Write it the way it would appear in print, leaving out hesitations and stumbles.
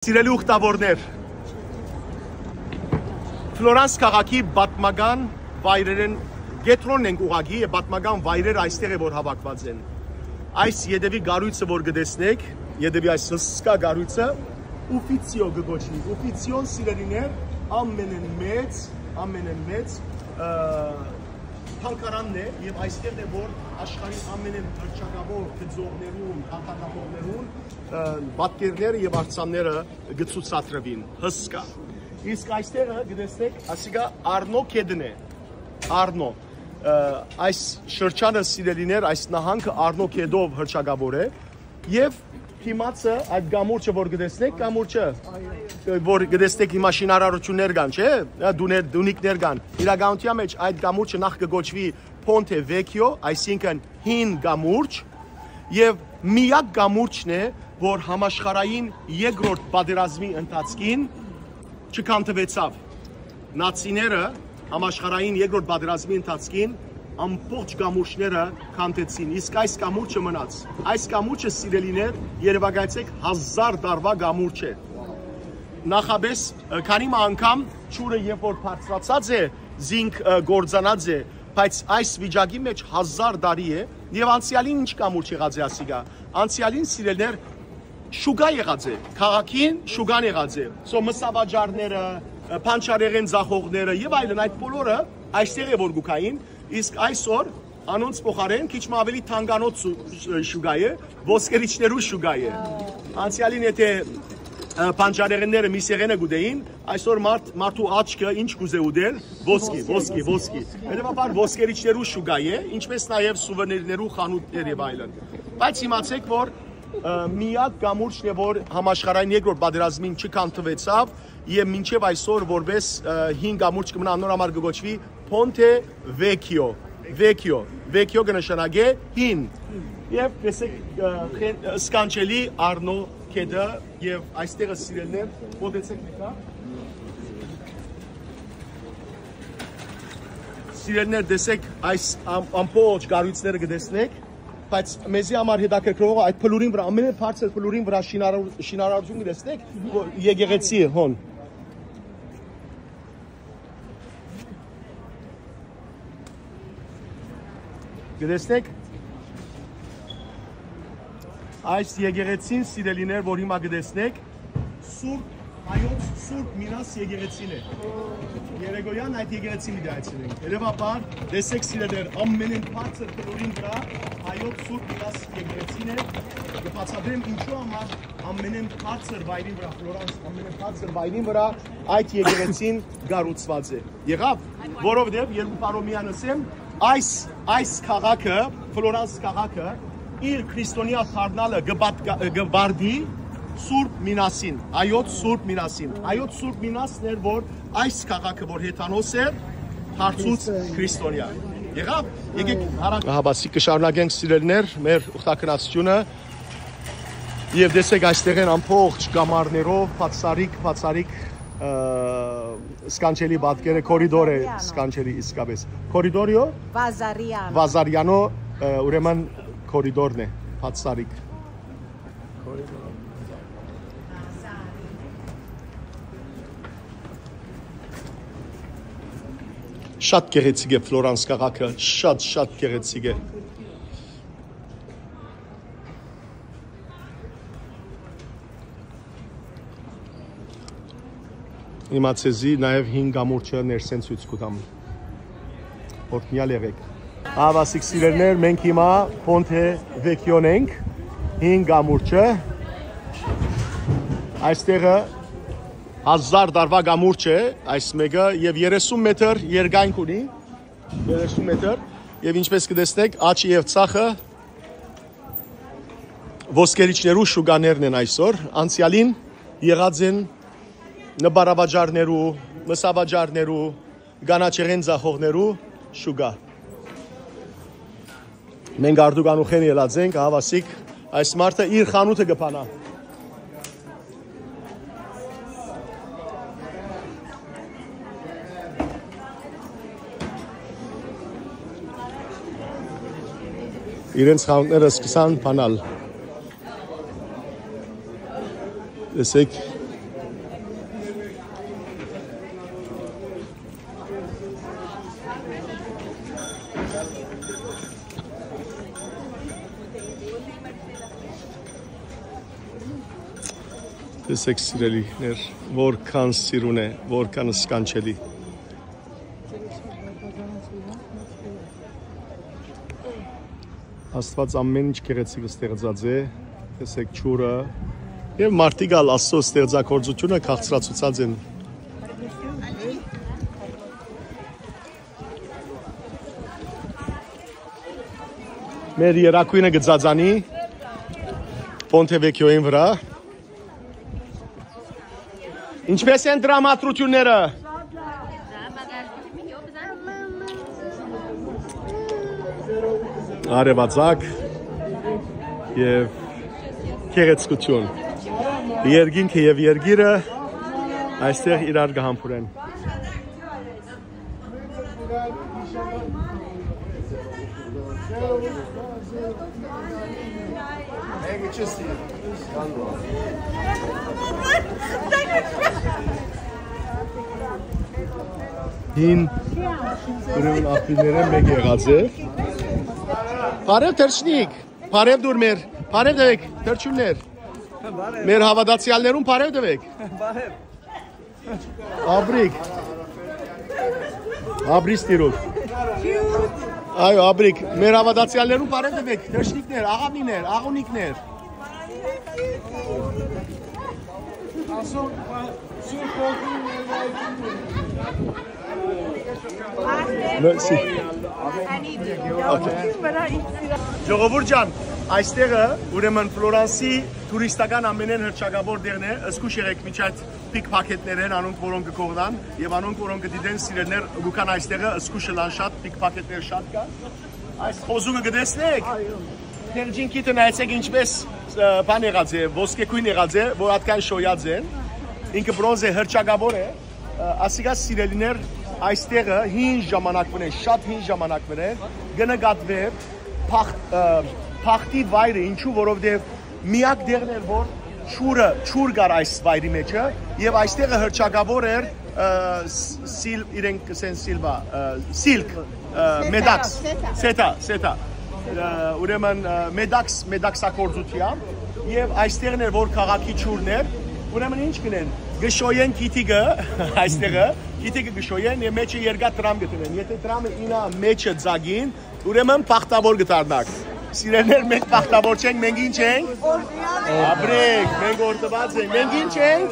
Սիրելի ուխտավորներ, Ֆլորանս քաղաքի պատմական վայրերն գետրոնն ենք ուղղակի եւ պատմական վայրերը այստեղ է որ հավաքված են։ Այս յետևի գառույցը որ գտեսնեք, յետևի այս հսկա գառույցը Ufficio գոչվի։ Ufficio-ն սիրելիներ ամենամեծ թանգարանն է եւ այստեղ է որ աշխարհի ամենահռչակավոր գծողներուն, հաղթանակողներուն պատկերները եւ արձանները գծուցադրվին հսկա։ Իսկ այստեղ գտեսնեք ասիկա Արնո կեդն է։ Արնո այս շրջանը սիրելիներ այս նահանգը Արնո կեդով հռչակավոր է եւ հիմացը այդ գամուրջը որ գտեսնեք գամուրջը որ գտեսնեք հիմա շինարարություններ կան, չէ՞, դունիկներ կան։ Իրականության մեջ այդ գամուրջը նախ կգոչվի Ponte Vecchio, այսինքն հին գամուրջ, եւ միակ գամուրջն է, որ համաշխարհային երկրորդ պատերազմի ընթացքին չքանդվեցավ։ Նացիները համաշխարհային երկրորդ պատերազմի ընթացքին ամբողջ գամուրջները քանդեցին, իսկ այս գամուրջը մնաց։ Այս գամուրջը սիրելիներ երևակայեցեք 1000 տարվա գամուրջ է։ Նախաբես քանի անգամ ճուրը երբ որ բարձրացած է, զինք գործանած է, բայց այս վիճակի մեջ 1000 տարի է եւ անցյալին ինչ գամուրջ եղած է ասիկա։ Անցյալին սիրելներ շուգա եղած է, քաղաքին շուգան եղած է։ Սո մսավաճառները, փանչարեղեն ձախողները եւ այլն այդ բոլորը այստեղ է որ գուքային, իսկ այսօր անոնց փոխարեն քիչ ավելի թանկանոց շուգա է, ոսկերիչներու շուգա է։ Անցյալին եթե Փանչարեղենները միսեղենը գուդեին, այսօր մարդու աչքը ինչ կուզե ուդել, ոսկի։ Հետևաբար ոսկերիչներու շուգա է, ինչպես նաև սուվենիրներու խանութներ եւ այլն։ Բայց իմացեք, որ միակ գամուրջն է, որ համաշխարհային երկրորդ պատերազմին չքանդվեցավ եւ մինչեւ այսօր որպես հին գամուրջ կմնա նոր համար կգոչվի Ponte Vecchio։ Vecchio կնշանակե հին։ Եվ տեսեք սկանչելի Արնո կեդը եւ այստեղը սիրելներ մոտեցեք մեկա։ Սիրելներ տեսեք այս ամբողջ գառույցները կտեսնեք, բայց մեզի համար հետաքրքրող այդ փլուրին վրա ամենաբարձր փլուրին վրա շինարարություն կտեսնեք եկեղեցի հոն։ Կտեսնեք այս եկեղեցին սիրելիներ, որ հիմա գտեսնեք, հայոց Սուրբ Մինաս եկեղեցին է։ Երեկոյան այդ եկեղեցին դիացինենք։ Երևաբար, տեսեք սիրելիներ, ամենաբարձր փլուրին վրա հայոց Սուրբ Մինաս եկեղեցին է։ Կբացատրեմ ինչու համար ամենաբարձր վայրի վրա, Ֆլորանս ամենաբարձր վայրի վրա այդ եկեղեցին կառուցված է։ Եղավ, որովհետև երկու բառոմյան ասեմ, այս քաղաքը, Ֆլորանս քաղաքը իր քրիստոնյա դառնալը գբարդի Սուրբ Մինասին, այոց Սուրբ Մինասին։ Այոց Սուրբ Մինասն էր, որ այս քաղաքը որ հեթանոս էր, հարցուց քրիստոնյա։ Եղավ, եկեք հարակ։ Ահաբասի կշարունակենք սիրելներ, մեր ուխտակնացությունը եւ տեսեք այստեղ են ամբողջ գամարներով, բացարիք սկանչելի պատկերը, կորիդոր է սկանչելի իսկապես։ Կորիդորիո? Վազարյանո, ուրեմն կորիդորն է, բացարիք։ Շատ գեղեցիկ է Ֆլորանս քաղաքը, շատ գեղեցիկ է։ Իմացեզի նաև հին գամուրջը ներսեն ցույց կտամ։ Օրհնյալ եղեք։ Ավասիկ սիրելներ, մենք հիմա Ponte Vecchio-ն ենք, հին գամուրջը։ Այստեղը 1000 տարվա գամուրջ է, այս մեկը եւ 30 մետր երկայնք ունի, 30 մետր, եւ ինչպես կտեսնեք, աչի եւ ցախը ոսկերիչներու շուգաներն են այսօր, անցյալին եղած են նպարավաճառներու, մսավաճառներու, գանաչեղեն ձախողներու շուգա։ Մենք արդուկանուխեն ելած ենք, հավասիկ, այս մարդը իր խանութը կփանա։ Իրենց խանութները սկսան փանալ։ Տեսեք Տեսեք սիրելիներ, որքան սիրուն է, որքան սկանչելի։ Աստված ամեն ինչ գեղեցիկ ստեղծած է, տեսեք ջուրը, եւ մարդիկ ալ Աստծո ստեղծագործությունը քաղցրացուցած են։ Մեր երակույնը գծածանի Ponte Vecchio-ին վրա։ Ինչպես են դրամատրությունները։ Արևածագ եւ գեղեցկություն։ Երգինքը եւ երգիրը այստեղ իրար կհամբուրեն։ Հին ուրեմն աղբիները մեկ եղած է։ Բարև թրջնիկ, բարև դուր մեր, բարև դվեք, թրջուններ։ Մեր հավատացյալներուն բարև դվեք։ Աբրիկ։ Աբրիս տիրուկ։ Այո, աբրիկ, մեր հավատացյալներուն բարև դվեք, թրջնիկներ, աղավնիներ, աղունիկներ։ Ժողովուրդ ջան, այստեղը ուրեմն Ֆլորանսի տուրիստական ամենեն հռչակավոր դերն է, ըսկուշ եղեք միջայց պիկփակետներ են, անոնք որոնք կկողնան եւ անոնք որոնք կդիտեն սիրելներ, գուքան այստեղը ըսկուշը լան շատ պիկփակետներ շատ կա։ Այս խոզուկը կտեսնեք։ Թերջինքիթը նայեցեք ինչպես բան եղած է, ոսկեքույն եղած է, որ հատկան շոյած են։ Ինքը բրոնզե հռչակավոր է, ասիկա սիրելիներ այստեղը հին ժամանակվն է, շատ հին ժամանակվն է, գնկատվեր փախտի վայրը, ինչու որովհետև միակ դերն էր, որ ճուր գար այս վայրի մեջը եւ այստեղը հռչակավոր էր իրենք կսեն սիլք, մեդաքս, սետա, ուրեմն մեդաքսակորձությամբ եւ այստեղն էր, որ քաղաքի ճուրն էր, ուրեմն ինչ կնեն, գշոյեն քիթիկը այստեղը, քիթիկը գշոյեն եւ մեջը երկա տրամ գտնեն, եթե տրամը ինա մեջը ձագին, ուրեմն փախտավոր գտարնակ։ Սիրելներ, մենք փախտավոր չենք, մենք ինչ ենք։ Աբրիկ, մենք օրտված ենք, մենք ինչ ենք։